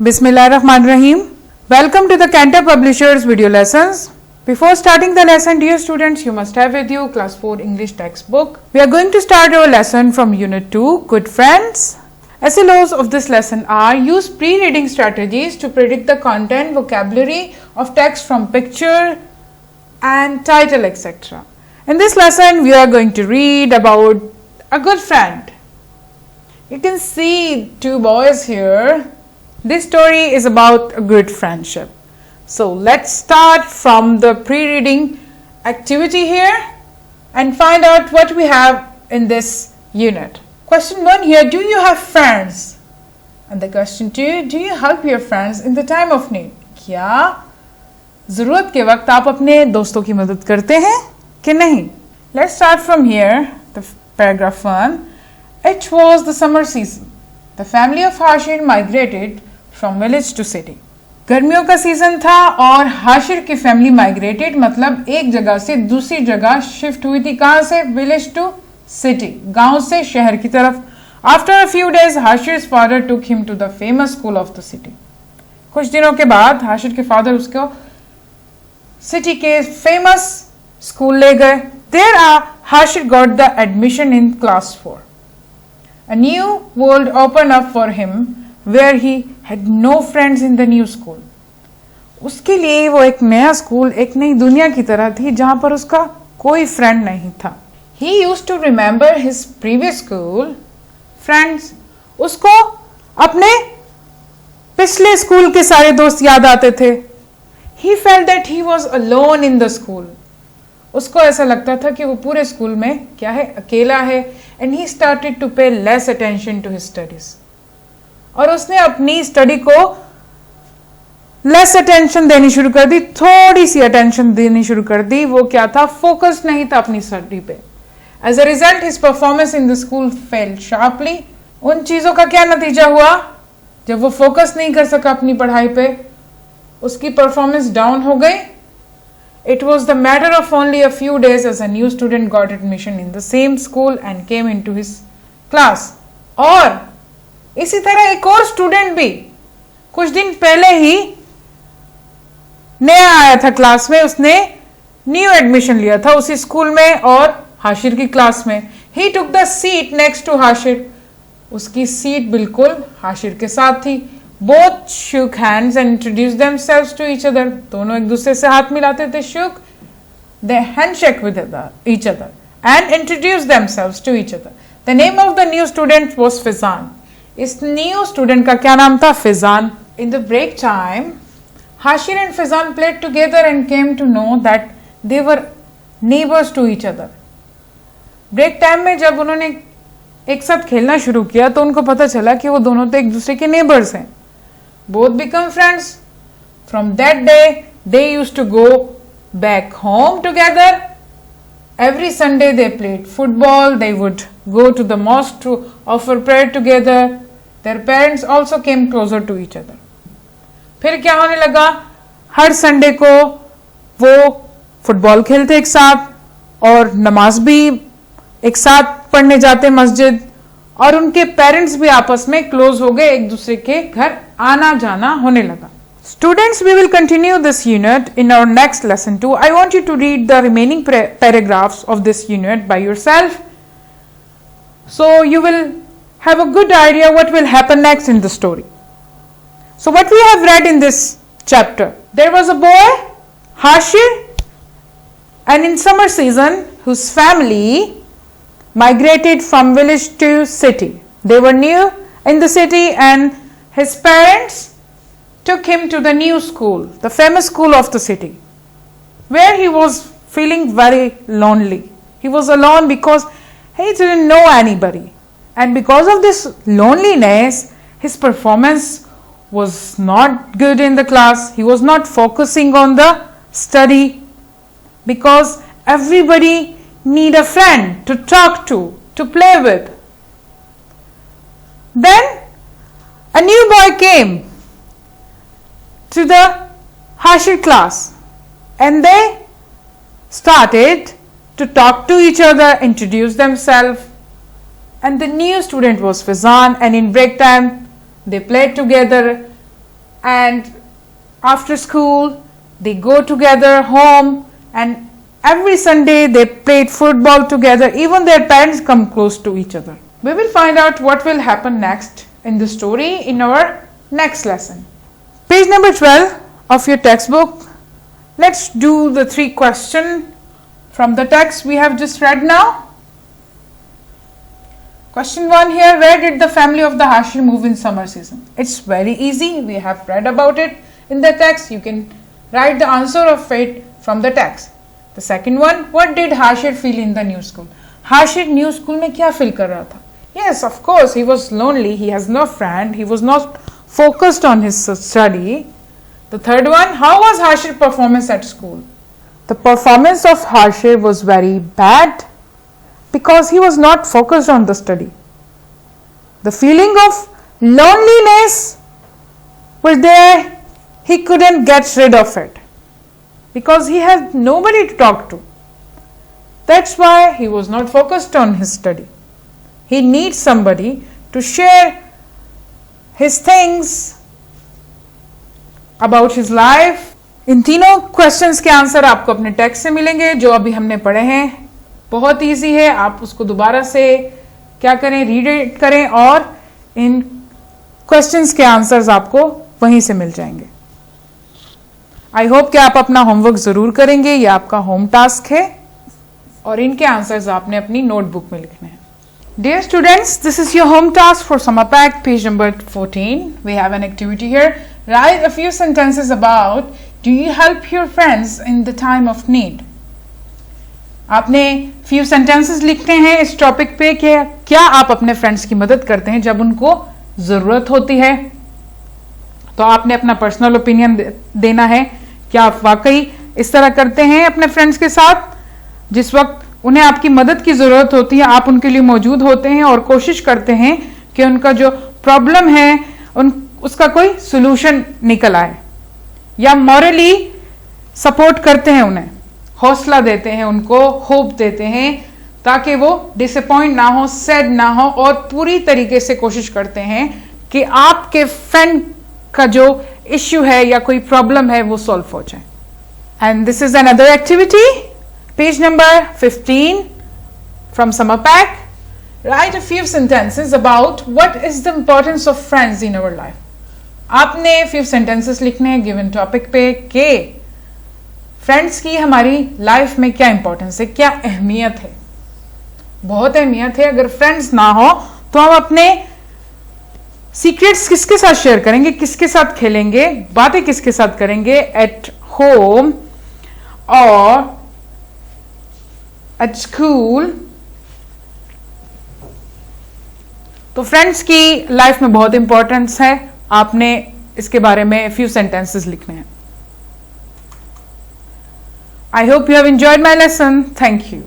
Bismillahirrahmanirrahim. Welcome to the Cantor Publishers video lessons. Before starting the lesson, dear students, you must have with you class 4 English textbook. We are going to start our lesson from unit 2, Good Friends. SLOs of this lesson are: use pre-reading strategies to predict the content, vocabulary of text from picture and title, etc. In this lesson, we are going to read about a good friend. You can see two boys here. This story is about a good friendship. So let's start from the pre-reading activity here and find out what we have in this unit. Question 1 here, do you have friends? And the question 2, do you help your friends in the time of need? क्या ज़रूरत के वक्त आप अपने दोस्तों की मदद करते हैं कि नहीं? Let's start from here, the paragraph 1. It was the summer season. The family of Hashir migrated from village to city. गर्मियों का सीजन था और हाशिर की फैमिली माइग्रेटेड मतलब एक जगह से दूसरी जगह शिफ्ट हुई थी. कहां से? विलेज टू सिटी, गांव से शहर की तरफ. After a few days Hashir's father took him to the famous school of the city. कुछ दिनों के बाद हाशिर के फादर उसको सिटी के फेमस स्कूल ले गए. There Hashir got the admission in class 4. A new world opened up for him where he had no friends in the new school. उसके लिए वो एक नया स्कूल, एक नई दुनिया की तरह थी जहां पर उसका कोई फ्रेंड नहीं था. He used to remember his previous school friends. उसको अपने पिछले स्कूल के सारे दोस्त याद आते थे. He felt that he was alone in the school. उसको ऐसा लगता था कि वो पूरे स्कूल में क्या है, अकेला है. And he started to pay less attention to his studies. और उसने अपनी स्टडी को लेस अटेंशन देनी शुरू कर दी, थोड़ी सी अटेंशन देनी शुरू कर दी. वो क्या था, फोकस नहीं था अपनी स्टडी पे. As a result his performance in the school fell sharply. उन चीजों का क्या नतीजा हुआ, जब वो फोकस नहीं कर सका अपनी पढ़ाई पे, उसकी परफॉर्मेंस डाउन हो गई. It was the matter of only a few days as a new student got admission in the same school and came into his class. और इसी तरह एक और स्टूडेंट भी कुछ दिन पहले ही नया आया था क्लास में. उसने न्यू एडमिशन लिया था उसी स्कूल में और हाशिर की क्लास में. He took the seat next to Hashir. उसकी सीट बिल्कुल हाशिर के साथ थी. Both shook hands and introduced themselves to each other. दोनों एक दूसरे से हाथ मिलाते थे. Shook, they handshake with each other and introduced themselves to each other. The name of the new student was Fizan. इस न्यू स्टूडेंट का क्या नाम था? Fizaan. In the break time, Hashir and Fizan played together and came to know that they were neighbors to each other. Break time में जब उन्होंने एक साथ खेलना शुरू किया तो उनको पता चला कि वो दोनों तो एक दूसरे के नेबर्स हैं. Both become friends. From that day, they used to go back home together. Every Sunday they played football. They would go to the mosque to offer prayer together. Their parents also came closer to each other. फिर क्या होने लगा, हर Sunday को वो football खेलते एक साथ और नमाज भी एक साथ पढ़ने जाते मस्जिद. और उनके पेरेंट्स भी आपस में क्लोज हो गए, एक दूसरे के घर आना जाना होने लगा. Students, we will continue this unit in our next lesson too. I want you to read the remaining paragraphs of this unit by yourself, so you will have a good idea what will happen next in the story. So what we have read in this chapter, there was a boy, Hashir, and in summer season whose family migrated from village to city. They were new in the city and his parents took him to the new school, the famous school of the city, where he was feeling very lonely. He was alone because he didn't know anybody. And because of this loneliness, his performance was not good in the class. He was not focusing on the study because everybody need a friend to talk to play with. Then a new boy came to the Hashir class and they started to talk to each other, introduce themselves. And the new student was Fizan, and in break time they played together and after school they go together home, and every Sunday they played football together. Even their parents come close to each other. We will find out what will happen next in the story in our next lesson. Page number 12 of your textbook. Let's do the 3 questions from the text we have just read now. Question 1 here, where did the family of the Hashir move in summer season? It's very easy. We have read about it in the text. You can write the answer of it from the text. The second one, what did Hashir feel in the new school? Hashir new school में क्या feel कर रहा था? Yes, of course, he was lonely. He has no friend. He was not focused on his study. The third one, how was Hashir's performance at school? The performance of Hashir was very bad, because he was not focused on the study. The feeling of loneliness was there. He couldn't get rid of it because he had nobody to talk to. That's why he was not focused on his study. He needs somebody to share his things about his life. इन तीनों questions के answer आपको अपने text से मिलेंगे जो अभी हमने पढ़े हैं. बहुत इजी है, आप उसको दोबारा से क्या करें, रीड करें और इन क्वेश्चंस के आंसर्स आपको वहीं से मिल जाएंगे. आई होप कि आप अपना होमवर्क जरूर करेंगे. ये आपका होम टास्क है और इनके आंसर्स आपने अपनी नोटबुक में लिखने हैं. Dear students, this is your home task for summer pack, page number 14. We have an activity here. Write a few sentences about, do you help your friends in the time of need? आपने few sentences लिखने हैं इस topic पे कि क्या आप अपने friends की मदद करते हैं जब उनको जरूरत होती है. तो आपने अपना पर्सनल ओपिनियन देना है. क्या आप वाकई इस तरह करते हैं अपने फ्रेंड्स के साथ? जिस वक्त उन्हें आपकी मदद की जरूरत होती है आप उनके लिए मौजूद होते हैं और कोशिश करते हैं कि उनका जो प्रॉब्लम है उसका कोई सोल्यूशन निकल आए, या मॉरली सपोर्ट करते हैं, उन्हें हौसला देते हैं, उनको होप देते हैं ताकि वो डिसअपॉइंट ना हो, सैड ना हो, और पूरी तरीके से कोशिश करते हैं कि आपके फ्रेंड का जो इश्यू है या कोई प्रॉब्लम है वो सॉल्व हो जाए. And this is another activity, page number 15 from summer pack. Write a few sentences about what is the importance of friends in our life. आपने few sentences लिखने हैं given topic पे कि फ्रेंड्स की हमारी लाइफ में क्या इंपॉर्टेंस है, क्या अहमियत है. बहुत अहमियत है. अगर फ्रेंड्स ना हो तो हम अपने सीक्रेट्स किसके साथ शेयर करेंगे, किसके साथ खेलेंगे, बातें किसके साथ करेंगे एट होम और एट स्कूल. तो फ्रेंड्स की लाइफ में बहुत इंपॉर्टेंस है. आपने इसके बारे में फ्यू सेंटेंसेस लिखने हैं. I hope you have enjoyed my lesson. Thank you.